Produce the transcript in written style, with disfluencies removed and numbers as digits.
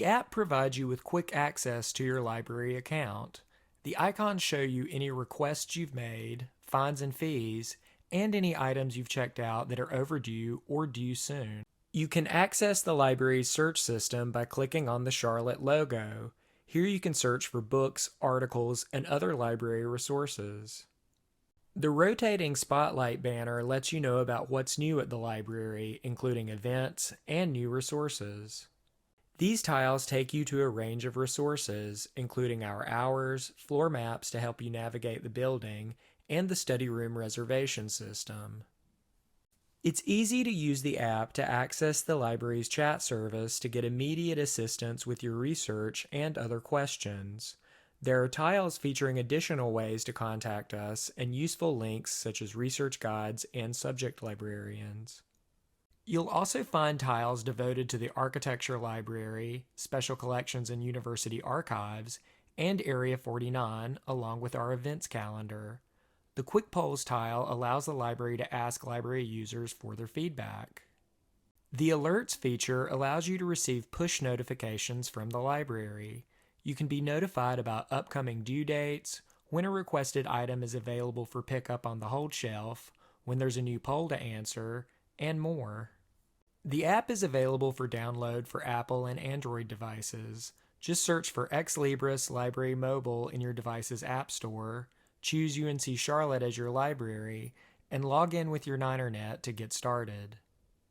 The app provides you with quick access to your library account. The icons show you any requests you've made, fines and fees, and any items you've checked out that are overdue or due soon. You can access the library's search system by clicking on the Charlotte logo. Here you can search for books, articles, and other library resources. The rotating spotlight banner lets you know about what's new at the library, including events and new resources. These tiles take you to a range of resources, including our hours, floor maps to help you navigate the building, and the study room reservation system. It's easy to use the app to access the library's chat service to get immediate assistance with your research and other questions. There are tiles featuring additional ways to contact us and useful links such as research guides and subject librarians. You'll also find tiles devoted to the Architecture Library, Special Collections and University Archives, and Area 49, along with our events calendar. The Quick Polls tile allows the library to ask library users for their feedback. The Alerts feature allows you to receive push notifications from the library. You can be notified about upcoming due dates, when a requested item is available for pickup on the hold shelf, when there's a new poll to answer, and more. The app is available for download for Apple and Android devices. Just search for Ex Libris Library Mobile in your device's app store, choose UNC Charlotte as your library, and log in with your NinerNet to get started.